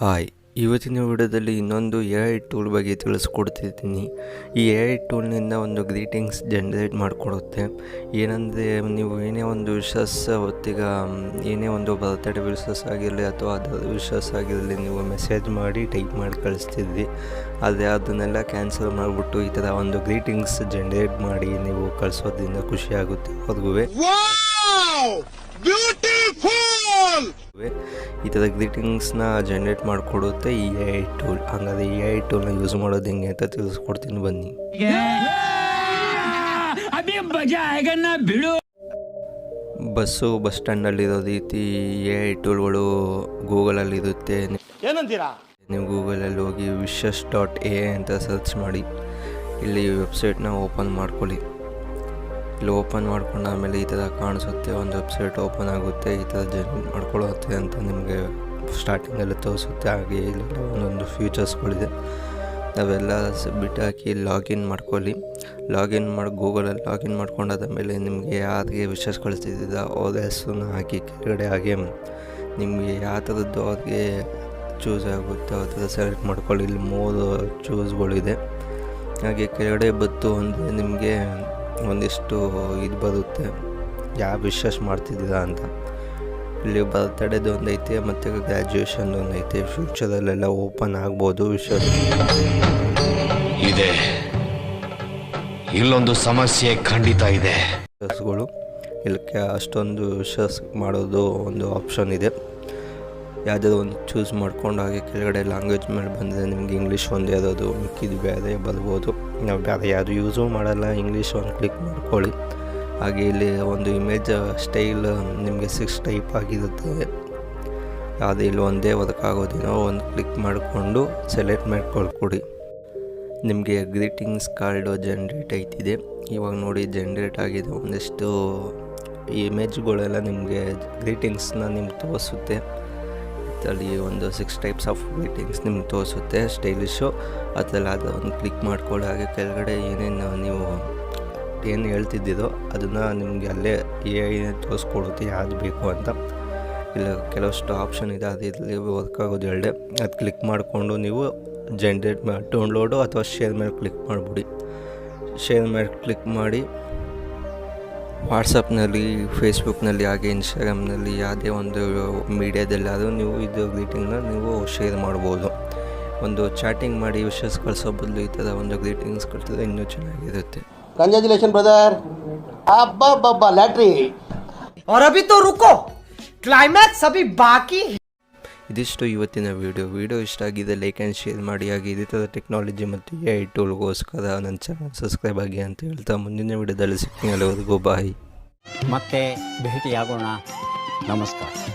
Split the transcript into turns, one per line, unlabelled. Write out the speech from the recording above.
Hi, ಇವತ್ತಿನ ವಿಡಿಯೋದಲ್ಲಿ ಇನ್ನೊಂದು AI ಟೂಲ್ ಬಗ್ಗೆ ತಿಳಿಸ್ಕೊಡ್ತಿದ್ದೀನಿ. ಈ AI ಟೂಲ್ನಿಂದ ಒಂದು ಗ್ರೀಟಿಂಗ್ಸ್ ಜನ್ರೇಟ್ ಮಾಡಿಕೊಡುತ್ತೆ. ಏನಂದರೆ, ನೀವು ಏನೇ ಒಂದು ವಿಶಸ್ ಹೊತ್ತಿಗ ಏನೇ ಒಂದು ಬರ್ತ್ಡೇ ವಿಶಸ್ ಆಗಿರಲಿ ಅಥವಾ ಅದರ್ ವಿಶಸ್ ಆಗಿರಲಿ, ನೀವು ಮೆಸೇಜ್ ಮಾಡಿ ಟೈಪ್ ಮಾಡಿ ಕಳಿಸ್ತಿದ್ರಿ. ಆದರೆ ಅದನ್ನೆಲ್ಲ ಕ್ಯಾನ್ಸಲ್ ಮಾಡಿಬಿಟ್ಟು ಈ ಥರ ಒಂದು ಗ್ರೀಟಿಂಗ್ಸ್ ಜನ್ರೇಟ್ ಮಾಡಿ ನೀವು ಕಳಿಸೋದ್ರಿಂದ ಖುಷಿಯಾಗುತ್ತೆ ಅವ್ರಿಗೂ. ಈ ಥರ ಗ್ರೀಟಿಂಗ್ಸ್ನ ಜನ್ರೇಟ್ ಮಾಡಿಕೊಡುತ್ತೆ ಈ AI ಟೂಲ್. ಹಾಗಾದರೆ ಈ AI ಟೂಲ್ನ ಯೂಸ್ ಮಾಡೋದು ಹೆಂಗೆ ಅಂತ ತಿಳಿಸ್ಕೊಡ್ತೀನಿ, ಬನ್ನಿ. ಬಸ್ ಸ್ಟ್ಯಾಂಡಲ್ಲಿರೋ ರೀತಿ AI ಟೂಲ್ಗಳು ಗೂಗಲಲ್ಲಿರುತ್ತೆ. ನೀವು ಗೂಗಲಲ್ಲಿ ಹೋಗಿ wishes.ai ಅಂತ ಸರ್ಚ್ ಮಾಡಿ ಇಲ್ಲಿ ವೆಬ್ಸೈಟ್ನ ಓಪನ್ ಮಾಡ್ಕೊಳ್ಳಿ. ಇಲ್ಲಿ ಓಪನ್ ಮಾಡ್ಕೊಂಡಾದ್ಮೇಲೆ ಈ ಥರ ಕಾಣಿಸುತ್ತೆ, ಒಂದು ವೆಬ್ಸೈಟ್ ಓಪನ್ ಆಗುತ್ತೆ. ಈ ಥರ ಜನ್ರೇಟ್ ಮಾಡ್ಕೊಳ್ಳುತ್ತೆ ಅಂತ ನಿಮಗೆ ಸ್ಟಾರ್ಟಿಂಗಲ್ಲಿ ತೋರಿಸುತ್ತೆ. ಹಾಗೆ ಇಲ್ಲೆಲ್ಲ ಒಂದೊಂದು ಫ್ಯೂಚರ್ಸ್ಗಳಿದೆ, ಅವೆಲ್ಲ ಬಿಟ್ಟು ಹಾಕಿ ಲಾಗಿನ್ ಮಾಡ್ಕೊಳ್ಳಿ. ಗೂಗಲಲ್ಲಿ ಲಾಗಿನ್ ಮಾಡ್ಕೊಂಡಾದ್ಮೇಲೆ ನಿಮಗೆ ಯಾರಿಗೆ ವಿಶಸ್ ಕಳಿಸ್ತಿದ್ದ ಅವ್ರ ಹೆಸರನ್ನ ಹಾಕಿ ಕೆಳಗಡೆ, ಹಾಗೆ ನಿಮಗೆ ಯಾವ ಥರದ್ದು ಅವ್ರಿಗೆ ಚೂಸ್ ಆಗುತ್ತೆ ಆ ಥರ ಸೆಲೆಕ್ಟ್ ಮಾಡ್ಕೊಳ್ಳಿ. ಇಲ್ಲಿ 3 ಚೂಸ್ಗಳಿದೆ. ಹಾಗೆ ಕೆಳಗಡೆ ಬತ್ತು ಅಂದರೆ ನಿಮಗೆ ಒಂದಿಷ್ಟು ಇದು ಬರುತ್ತೆ, ಯಾವ ವಿಶಸ್ ಮಾಡ್ತಿದ್ದೀರಾ ಅಂತ. ಇಲ್ಲಿ ಬರ್ತ್ಡೇದು ಒಂದೈತೆ ಮತ್ತು ಗ್ರ್ಯಾಜುಯೇಷನ್ ಒಂದೈತೆ. ಫ್ಯೂಚರಲ್ಲೆಲ್ಲ ಓಪನ್ ಆಗ್ಬೋದು ವಿಶಸ್
ಇದೆ. ಇಲ್ಲೊಂದು ಸಮಸ್ಯೆ ಖಂಡಿತ ಇದೆ.
ವಿಶಸ್ಗಳು ಇಲ್ಲಕ್ಕೆ ಅಷ್ಟೊಂದು ವಿಶಸ್ ಮಾಡೋದು ಒಂದು ಆಪ್ಷನ್ ಇದೆ. ಯಾವುದಾದ್ರು ಒಂದು ಚೂಸ್ ಮಾಡ್ಕೊಂಡು ಹಾಗೆ ಕೆಳಗಡೆ ಲ್ಯಾಂಗ್ವೇಜ್ ಮೇಲೆ ಬಂದರೆ ನಿಮಗೆ ಇಂಗ್ಲೀಷ್ ಒಂದು ಇರೋದು, ಮಿಕ್ಕಿದ್ದು ಬೇರೆ ಬರ್ಬೋದು. ನಾವು ಬೇರೆ ಯಾವುದು ಯೂಸು ಮಾಡಲ್ಲ, ಇಂಗ್ಲೀಷ್ ಒಂದು ಕ್ಲಿಕ್ ಮಾಡ್ಕೊಳ್ಳಿ. ಹಾಗೆ ಇಲ್ಲಿ ಒಂದು ಇಮೇಜ್ ಸ್ಟೈಲ್ ನಿಮಗೆ 6 ಟೈಪ್ ಆಗಿರುತ್ತದೆ. ಯಾವುದೇ ಇಲ್ಲಿ ಒಂದೇ ವರ್ಕ್ ಆಗೋದೇನೋ ಒಂದು ಕ್ಲಿಕ್ ಮಾಡಿಕೊಂಡು ಸೆಲೆಕ್ಟ್ ಮಾಡ್ಕೊಳ್ಕೊಡಿ. ನಿಮಗೆ ಗ್ರೀಟಿಂಗ್ಸ್ ಕಾರ್ಡು ಜನ್ರೇಟ್ ಆಯ್ತಿದೆ. ಇವಾಗ ನೋಡಿ ಜನ್ರೇಟ್ ಆಗಿದೆ. ಒಂದಿಷ್ಟು ಇಮೇಜ್ಗಳೆಲ್ಲ ನಿಮಗೆ ಗ್ರೀಟಿಂಗ್ಸ್ನ ನಿಮ್ಗೆ ತೋರಿಸುತ್ತೆ. ಅಲ್ಲಿ ಒಂದು 6 ಟೈಪ್ಸ್ ಆಫ್ ಗ್ರೀಟಿಂಗ್ಸ್ ನಿಮ್ಗೆ ತೋರಿಸುತ್ತೆ ಸ್ಟೈಲಿಶು. ಅದರಲ್ಲಿ ಅದು ಒಂದು ಕ್ಲಿಕ್ ಮಾಡ್ಕೊಳ್ಳಿ. ಹಾಗೆ ಕೆಳಗಡೆ ಏನೇನು ನೀವು ಏನು ಹೇಳ್ತಿದ್ದೀರೋ ಅದನ್ನು ನಿಮಗೆ ಅಲ್ಲೇ AI ತೋರಿಸ್ಕೊಡುತ್ತೆ ಯಾವುದು ಬೇಕು ಅಂತ. ಇಲ್ಲ ಕೆಲವಷ್ಟು ಆಪ್ಷನ್ ಇದೆ, ಅದು ಇಲ್ಲಿ ವರ್ಕ್ ಆಗೋದು ಹೇಳಿದೆ. ಅದು ಕ್ಲಿಕ್ ಮಾಡಿಕೊಂಡು ನೀವು ಜನ್ರೇಟ್ ಡೌನ್ಲೋಡು ಅಥವಾ ಶೇರ್ ಮೇಲೆ ಕ್ಲಿಕ್ ಮಾಡಿಬಿಡಿ. ಶೇರ್ ಮೇಲೆ ಕ್ಲಿಕ್ ಮಾಡಿ ವಾಟ್ಸಪ್ನಲ್ಲಿ, ಫೇಸ್ಬುಕ್ನಲ್ಲಿ, ಹಾಗೆ ಇನ್ಸ್ಟಾಗ್ರಾಮ್ನಲ್ಲಿ ಯಾವುದೇ ಒಂದು ಮೀಡಿಯಾದಲ್ಲಾದರೂ ನೀವು ಇದು ಗ್ರೀಟಿಂಗ್ನ ನೀವು ಶೇರ್ ಮಾಡ್ಬೋದು. ಒಂದು ಚಾಟಿಂಗ್ ಮಾಡಿ ವಿಶಸ್ ಕಳಿಸೋ ಬದಲು ಈ ಥರ ಒಂದು ಗ್ರೀಟಿಂಗ್ಸ್ ಕಳಿಸಿದ್ರೆ ಇನ್ನೂ ಚೆನ್ನಾಗಿರುತ್ತೆ.
Congratulation brother. ಅಬ್ಬಬ್ಬಬ್ಬ ಲ್ಯಾಟ್ರಿ.
और अभी तो रुको, क्लाइमैक्स अभी बाकी.
ಇದಿಷ್ಟು ಇವತ್ತಿನ ವಿಡಿಯೋ ಇಷ್ಟ ಆಗಿದೆ ಲೈಕ್ ಆ್ಯಂಡ್ ಶೇರ್ ಮಾಡಿ. ಹಾಗೆ ಇದೇ ಥರ ಟೆಕ್ನಾಲಜಿ ಮತ್ತು AI ಟೂಲ್ಗೋಸ್ಕರ ನನ್ನ ಚಾನಲ್ ಸಬ್ಸ್ಕ್ರೈಬ್ ಆಗಿ ಅಂತ ಹೇಳ್ತಾ ಮುಂದಿನ ವಿಡಿಯೋದಲ್ಲಿ ಸಿಗ್ತೀನಿ. ಅಲ್ಲಿವರೆಗೂ ಬಾಯ್.
ಮತ್ತೆ ಭೇಟಿಯಾಗೋಣ. ನಮಸ್ಕಾರ.